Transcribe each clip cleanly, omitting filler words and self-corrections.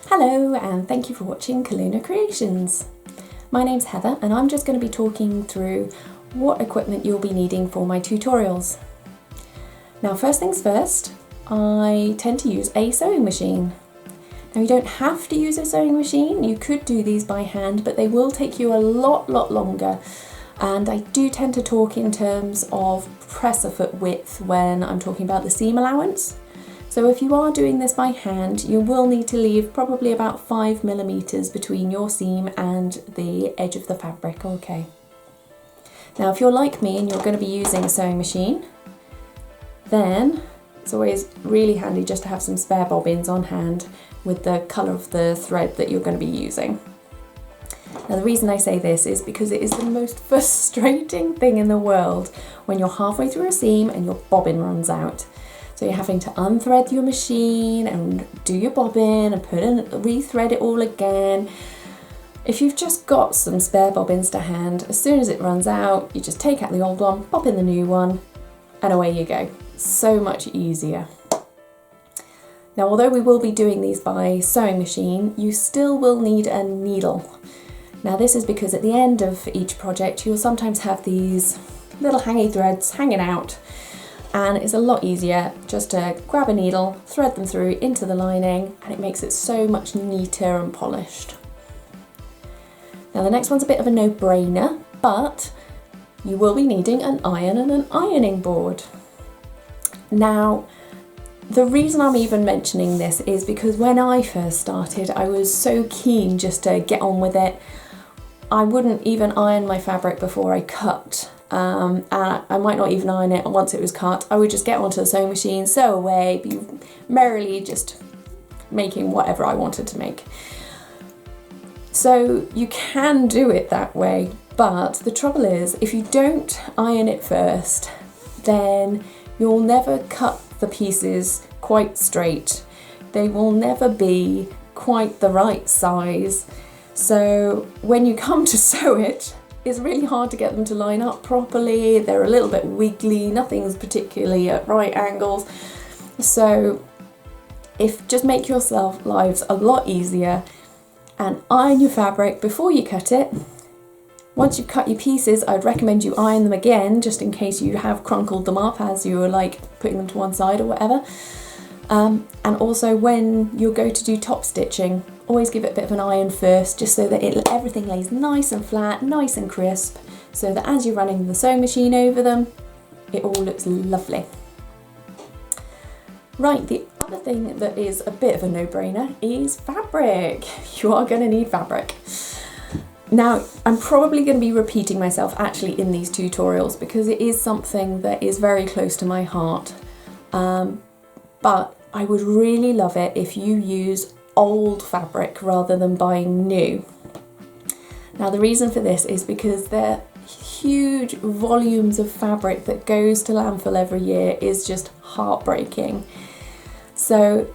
Hello and thank you for watching Calluna Creations. My name's Heather and I'm just going to be talking through what equipment you'll be needing for my tutorials. Now first things first, I tend to use a sewing machine. Now you don't have to use a sewing machine, you could do these by hand, but they will take you a lot longer. And I do tend to talk in terms of presser foot width when I'm talking about the seam allowance. So if you are doing this by hand, you will need to leave probably about 5mm between your seam and the edge of the fabric, okay? Now if you're like me and you're going to be using a sewing machine, then it's always really handy just to have some spare bobbins on hand with the colour of the thread that you're going to be using. Now the reason I say this is because it is the most frustrating thing in the world when you're halfway through a seam and your bobbin runs out. So you're having to unthread your machine and do your bobbin and rethread it all again. If you've just got some spare bobbins to hand, as soon as it runs out, you just take out the old one, pop in the new one, and away you go. So much easier. Now, although we will be doing these by sewing machine, you still will need a needle. Now this is because at the end of each project, you'll sometimes have these little hangy threads hanging out. And it's a lot easier just to grab a needle, thread them through into the lining, and it makes it so much neater and polished. Now the next one's a bit of a no-brainer, but you will be needing an iron and an ironing board. Now, the reason I'm even mentioning this is because when I first started, I was so keen just to get on with it. I wouldn't even iron my fabric before I cut. And I might not even iron it once it was cut. I would just get onto the sewing machine, sew away, be merrily just making whatever I wanted to make. So you can do it that way, but the trouble is if you don't iron it first, then you'll never cut the pieces quite straight. They will never be quite the right size. So when you come to sew it, it's really hard to get them to line up properly. They're a little bit wiggly, nothing's particularly at right angles. So just make yourself lives a lot easier and iron your fabric before you cut it. Once you've cut your pieces, I'd recommend you iron them again, just in case you have crunkled them up as you were like putting them to one side or whatever. And also when you go to do top stitching, always give it a bit of an iron first, just so that everything lays nice and flat, nice and crisp, so that as you're running the sewing machine over them, it all looks lovely. Right, the other thing that is a bit of a no-brainer is fabric. You are going to need fabric. Now, I'm probably going to be repeating myself actually in these tutorials because it is something that is very close to my heart. But I would really love it if you use old fabric rather than buying new. Now the reason for this is because the huge volumes of fabric that goes to landfill every year is just heartbreaking. So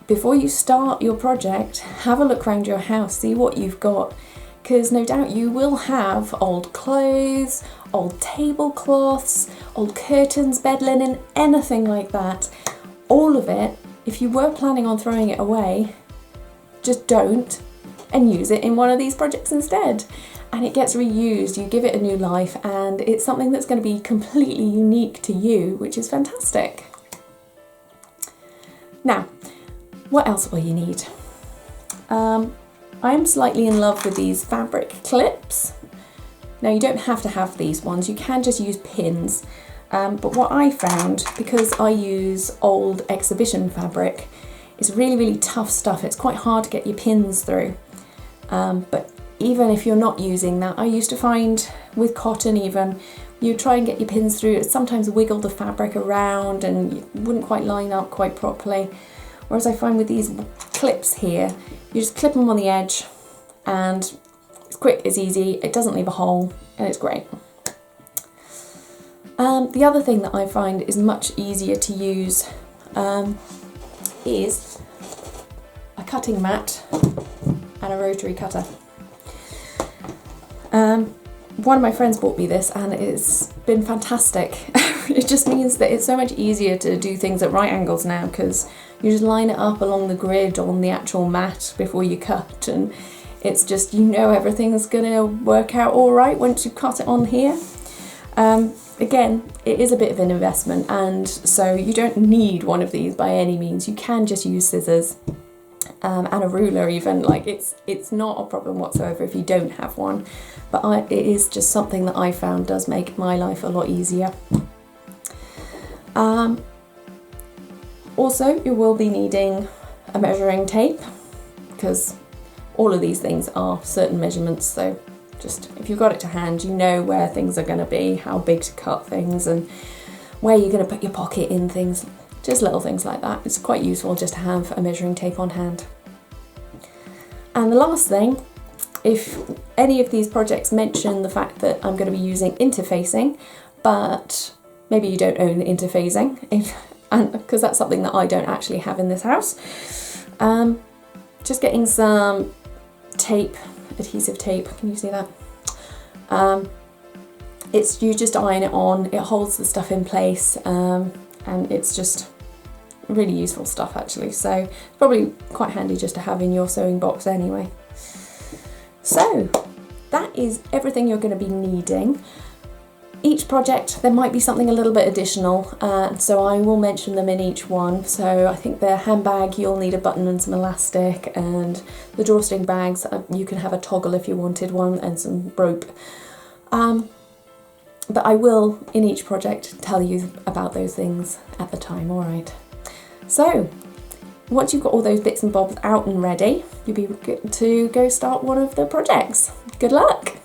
before you start your project, have a look around your house, see what you've got, because no doubt you will have old clothes, old tablecloths, old curtains, bed linen, anything like that. All of it, if you were planning on throwing it away, just don't and use it in one of these projects instead. And it gets reused, you give it a new life, and it's something that's going to be completely unique to you, which is fantastic. Now, what else will you need? I am slightly in love with these fabric clips. Now you don't have to have these ones, you can just use pins. But what I found, because I use old exhibition fabric, it's really tough stuff. It's quite hard to get your pins through. But even if you're not using that, I used to find with cotton even, you try and get your pins through, it sometimes wiggle the fabric around and you wouldn't quite line up quite properly. Whereas I find with these clips here, you just clip them on the edge and it's quick, it's easy, it doesn't leave a hole, and it's great. The other thing that I find is much easier to use is a cutting mat and a rotary cutter. One of my friends bought me this and it's been fantastic. It just means that it's so much easier to do things at right angles now, because you just line it up along the grid on the actual mat before you cut, and it's just, you know, everything's gonna work out all right once you cut it on here. Again, it is a bit of an investment, and so you don't need one of these by any means. You can just use scissors and a ruler even. Like, it's not a problem whatsoever if you don't have one, but it is just something that I found does make my life a lot easier. Also, you will be needing a measuring tape, because all of these things are certain measurements, so just if you've got it to hand, you know where things are going to be, how big to cut things, and where you're going to put your pocket in things, just little things like that. It's quite useful just to have a measuring tape on hand. And the last thing, if any of these projects mention the fact that I'm going to be using interfacing, but maybe you don't own interfacing, and because that's something that I don't actually have in this house, just getting some tape, adhesive tape, can you see that? You just iron it on, it holds the stuff in place, and it's just really useful stuff actually, so probably quite handy just to have in your sewing box anyway. So that is everything you're going to be needing. Each project there might be something a little bit additional, so I will mention them in each one. So I think the handbag, you'll need a button and some elastic, and the drawstring bags, you can have a toggle if you wanted one, and some rope. But I will, in each project, tell you about those things at the time, alright. So, once you've got all those bits and bobs out and ready, you'll be good to go start one of the projects. Good luck!